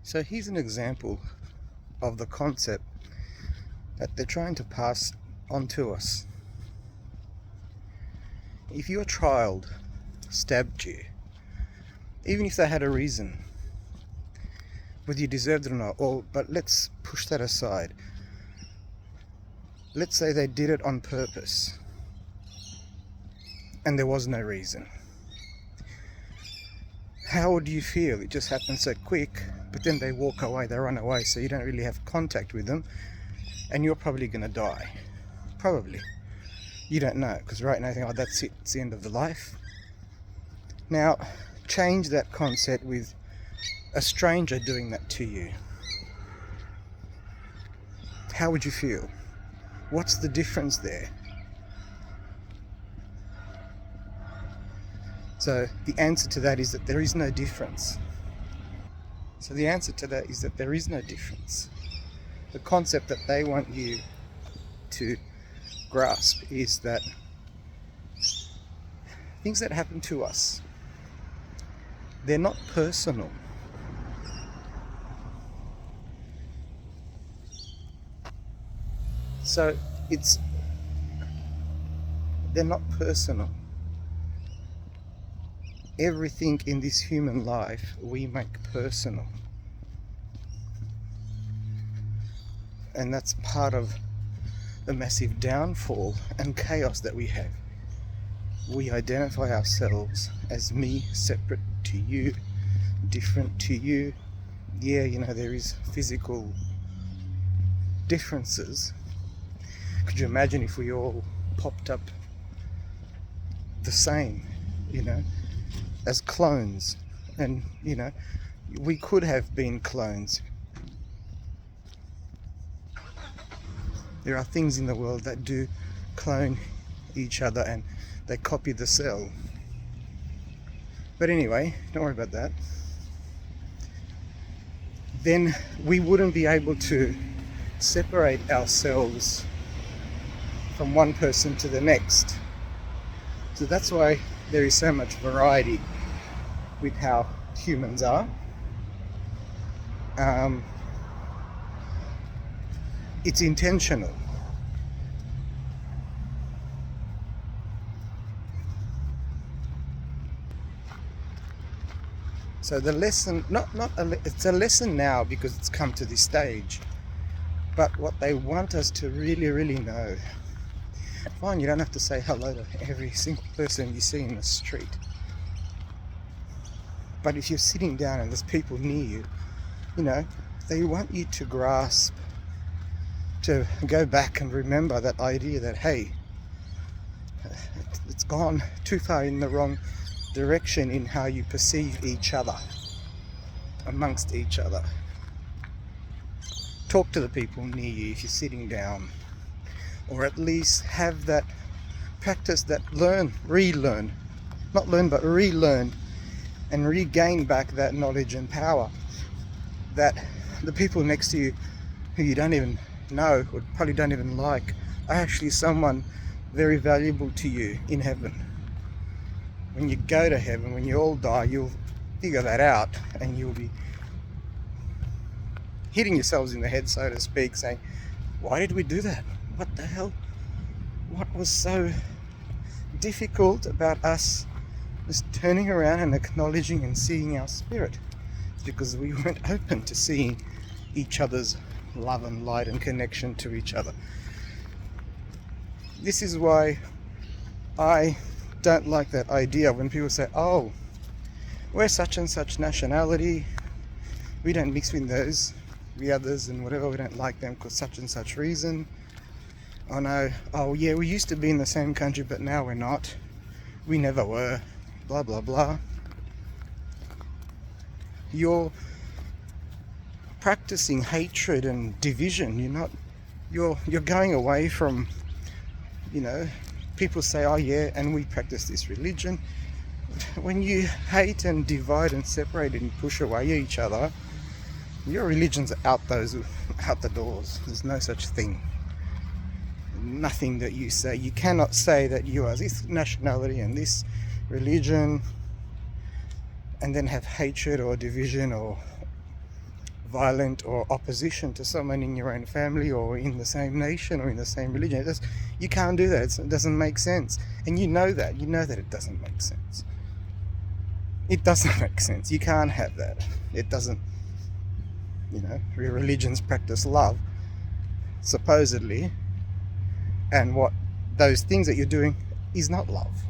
So here's an example of the concept that they're trying to pass on to us. If your child stabbed you, even if they had a reason, whether you deserved it or not, but let's push that aside. Let's say they did it on purpose and there was no reason. How would you feel? It just happened so quick, but then they walk away, they run away, so you don't really have contact with them, and you're probably going to die. Probably. You don't know, because right now you think, oh, that's it, it's the end of the life. Now, change that concept with a stranger doing that to you. How would you feel? What's the difference there? So the answer to that is that there is no difference. The concept that they want you to grasp is that things that happen to us, they're not personal. So they're not personal. Everything in this human life we make personal. And that's part of the massive downfall and chaos that we have. We identify ourselves as me, separate to you, different to you. Yeah, there is physical differences. Could you imagine if we all popped up the same, as clones? And, we could have been clones. There are things in the world that do clone each other and they copy the cell. But anyway, don't worry about that. Then we wouldn't be able to separate ourselves from one person to the next. So that's why there is so much variety with how humans are. It's intentional. So the lesson, it's a lesson now because it's come to this stage. But what they want us to really, really know. Fine, you don't have to say hello to every single person you see in the street. But if you're sitting down and there's people near you, they want you to grasp, to go back and remember that idea that, hey, it's gone too far in the wrong direction in how you perceive each other, amongst each other. Talk to the people near you if you're sitting down, or at least have that practice, that relearn, and regain back that knowledge and power that the people next to you who you don't even know or probably don't even like are actually someone very valuable to you in heaven. When you go to heaven, when you all die, you'll figure that out and you'll be hitting yourselves in the head, so to speak, saying, why did we do that? What the hell? What was so difficult about us just turning around and acknowledging and seeing our spirit? It's because we weren't open to seeing each other's love and light and connection to each other. This is why I don't like that idea when people say, oh, we're such and such nationality, we don't mix with the others and whatever, we don't like them because such and such reason. Oh no, oh yeah, we used to be in the same country but now we're not, we never were, blah blah blah. You're practicing hatred and division. You're going away from, people say, oh yeah, and we practice this religion. When you hate and divide and separate and push away each other, your religion's out the doors. There's no such thing. Nothing that you say. You cannot say that you are this nationality and this religion and then have hatred or division or violent or opposition to someone in your own family or in the same nation or in the same religion. You can't do that. It doesn't make sense. And you know that it doesn't make sense. It doesn't make sense. You can't have that. It doesn't. Religions practice love, supposedly, and what those things that you're doing is not love.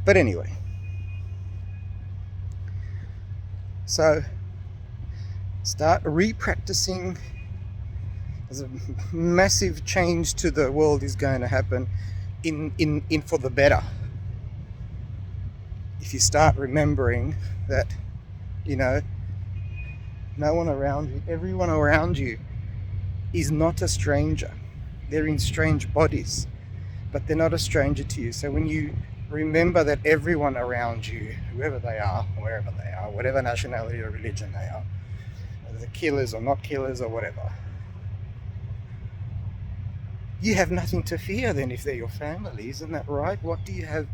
But anyway, so start re-practicing. There's a massive change to the world is going to happen in for the better. If you start remembering that, no one around you, everyone around you is not a stranger. They're in strange bodies, but they're not a stranger to you. So when you remember that everyone around you, whoever they are, wherever they are, whatever nationality or religion they are, whether they're killers or not killers or whatever, you have nothing to fear then if they're your family. Isn't that right? What do you have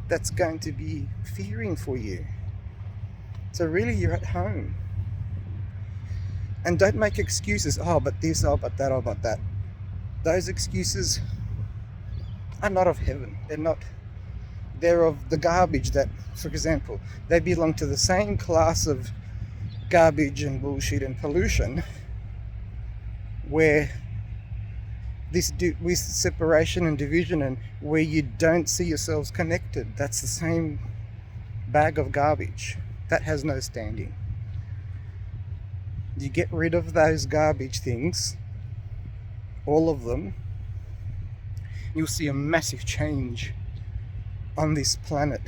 that's going to be fearing for you? So really, you're at home. And don't make excuses. Oh, but this, oh, but that, oh, but that. Those excuses are not of heaven. They're of the garbage that, for example, they belong to the same class of garbage and bullshit and pollution where with separation and division and where you don't see yourselves connected. That's the same bag of garbage. That has no standing. You get rid of those garbage things, all of them, you'll see a massive change on this planet.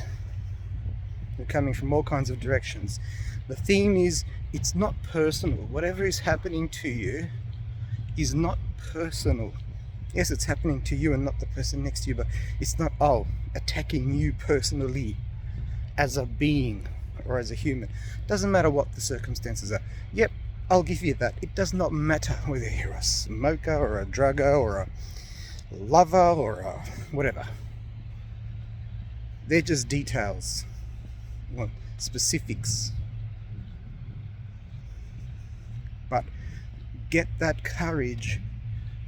They're coming from all kinds of directions. The theme is, it's not personal. Whatever is happening to you is not personal. Yes, it's happening to you and not the person next to you, but it's not, attacking you personally as a being or as a human. Doesn't matter what the circumstances are. Yep, I'll give you that. It does not matter whether you're a smoker or a drugger or a lover or a whatever. They're just details, specifics. But get that courage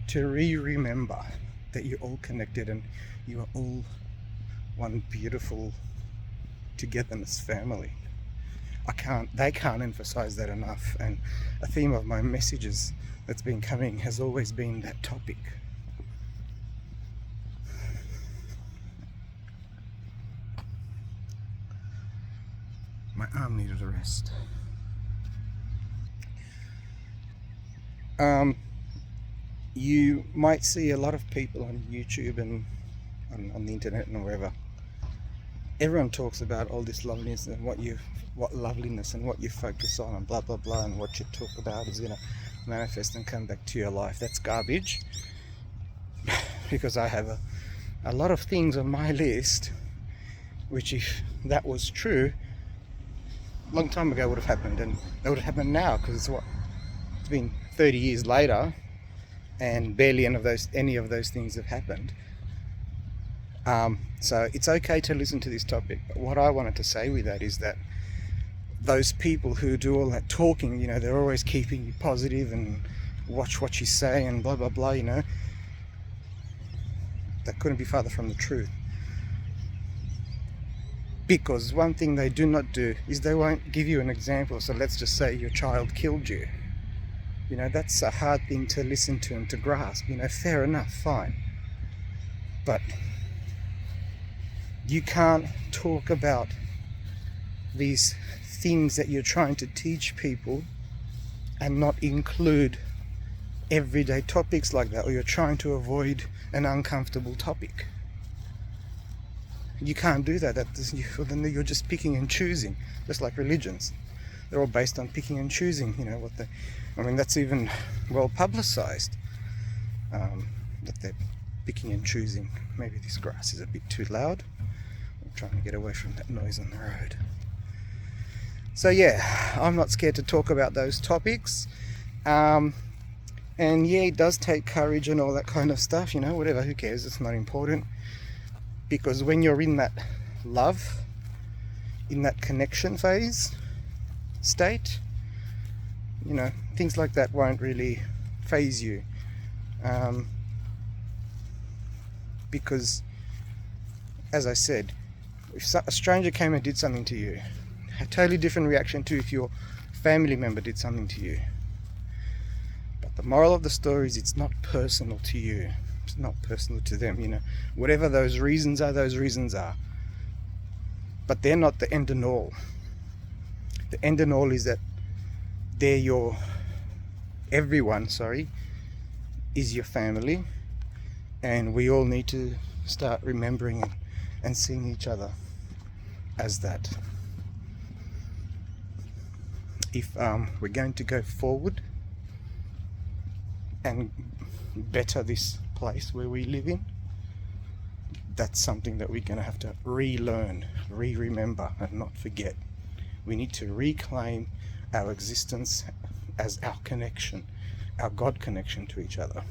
to remember that you're all connected and you are all one beautiful togetherness family. They can't emphasize that enough, and a theme of my messages that's been coming has always been that topic. My arm needed a rest. You might see a lot of people on YouTube and on the internet and wherever. Everyone talks about all this loveliness and what loveliness and what you focus on and blah blah blah, and what you talk about is gonna manifest and come back to your life. That's garbage. Because I have a lot of things on my list which, if that was true, a long time ago would have happened, and that would have happened now, because it's been 30 years later and barely any of those things have happened. So it's okay to listen to this topic, but what I wanted to say with that is that those people who do all that talking, they're always keeping you positive and watch what you say and blah blah blah, that couldn't be farther from the truth. Because one thing they do not do is they won't give you an example. So let's just say your child killed you. That's a hard thing to listen to and to grasp. Fair enough, fine. But you can't talk about these things that you're trying to teach people and not include everyday topics like that, or you're trying to avoid an uncomfortable topic. You can't do that. Then you're just picking and choosing, just like religions. They're all based on picking and choosing, that's even well publicized, that they're picking and choosing. Maybe this grass is a bit too loud. I'm trying to get away from that noise on the road. So yeah, I'm not scared to talk about those topics. And yeah, it does take courage and all that kind of stuff, whatever, who cares, it's not important. Because when you're in that love, in that connection phase state, you know, things like that won't really faze you, because, as I said, if a stranger came and did something to you, a totally different reaction to if your family member did something to you. But the moral of the story is it's not personal to you. It's not personal to them, you know. Whatever those reasons are, those reasons are. But they're not the end and all. The end and all is that they're your, everyone, is your family. And we all need to start remembering and seeing each other as that. If we're going to go forward and better this place where we live in, that's something that we're going to have to relearn, remember, and not forget. We need to reclaim our existence as our connection, our God connection to each other.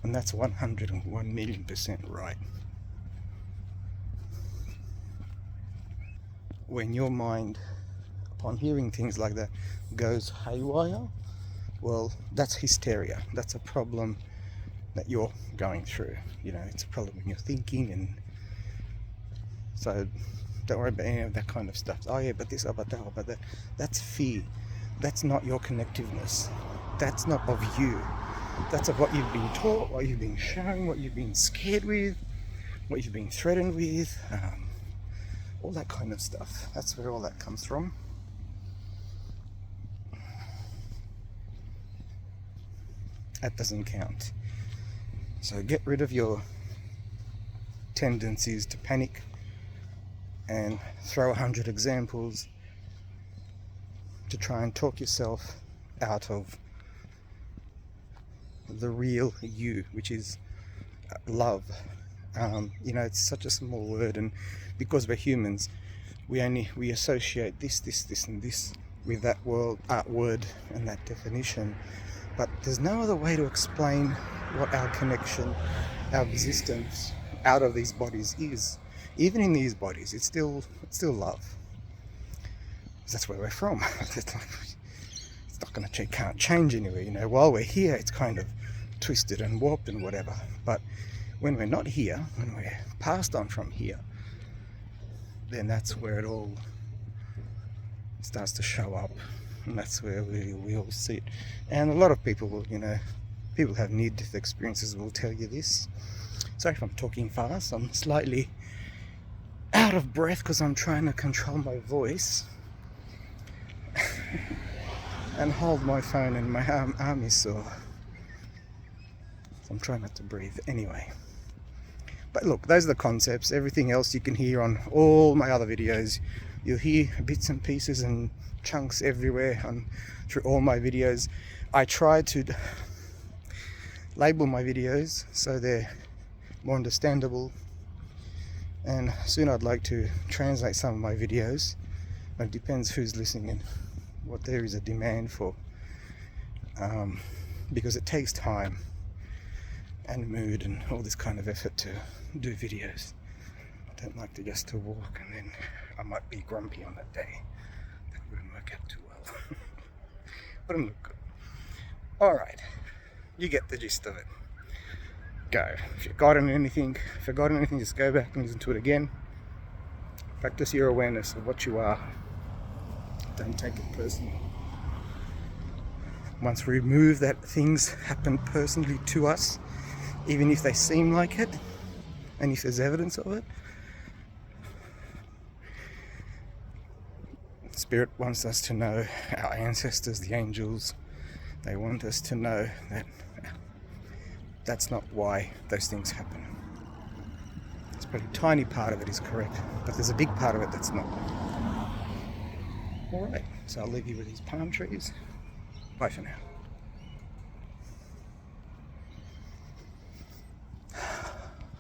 And that's 101,000,000% right. When your mind, upon hearing things like that, goes haywire, well, that's hysteria. That's a problem that you're going through. You know, it's a problem when you're thinking, and so don't worry about any of that kind of stuff. Oh yeah, but this, oh but that, oh but that. That's fear. That's not your connectiveness. That's not of you. That's of what you've been taught, what you've been shown, what you've been scared with, what you've been threatened with, all that kind of stuff. That's where all that comes from. That doesn't count. So get rid of your tendencies to panic and throw 100 examples to try and talk yourself out of the real you, which is love. You know, it's such a small word, and because we're humans, we associate this and this with that word and that definition. But there's no other way to explain what our connection, our existence out of these bodies is. Even in these bodies, it's still love. That's where we're from. It's not going to can't change anywhere. You know, while we're here, it's kind of twisted and warped and whatever. But when we're not here, when we're passed on from here, then that's where it all starts to show up. And that's where we all see it. And a lot of people will, you know, people have near-death experiences will tell you this. Sorry if I'm talking fast. I'm slightly out of breath because I'm trying to control my voice and hold my phone, and my arm is sore. So I'm trying not to breathe anyway. But look, those are the concepts. Everything else you can hear on all my other videos. You'll hear bits and pieces and chunks everywhere through all my videos. I try to label my videos so they're more understandable, and soon I'd like to translate some of my videos. It depends who's listening and what there is a demand for, because it takes time and mood and all this kind of effort to do videos. I don't like to just to walk and then I might be grumpy on that day. That wouldn't work out too well. Wouldn't look good. Alright, you get the gist of it. Go. If you've forgotten anything, just go back and listen to it again. Practice your awareness of what you are. Don't take it personally. Once we remove that things happen personally to us, even if they seem like it, and if there's evidence of it, Spirit wants us to know, our ancestors, the angels, they want us to know that that's not why those things happen. It's probably a tiny part of it is correct, but there's a big part of it that's not. Alright, so I'll leave you with these palm trees. Bye for now.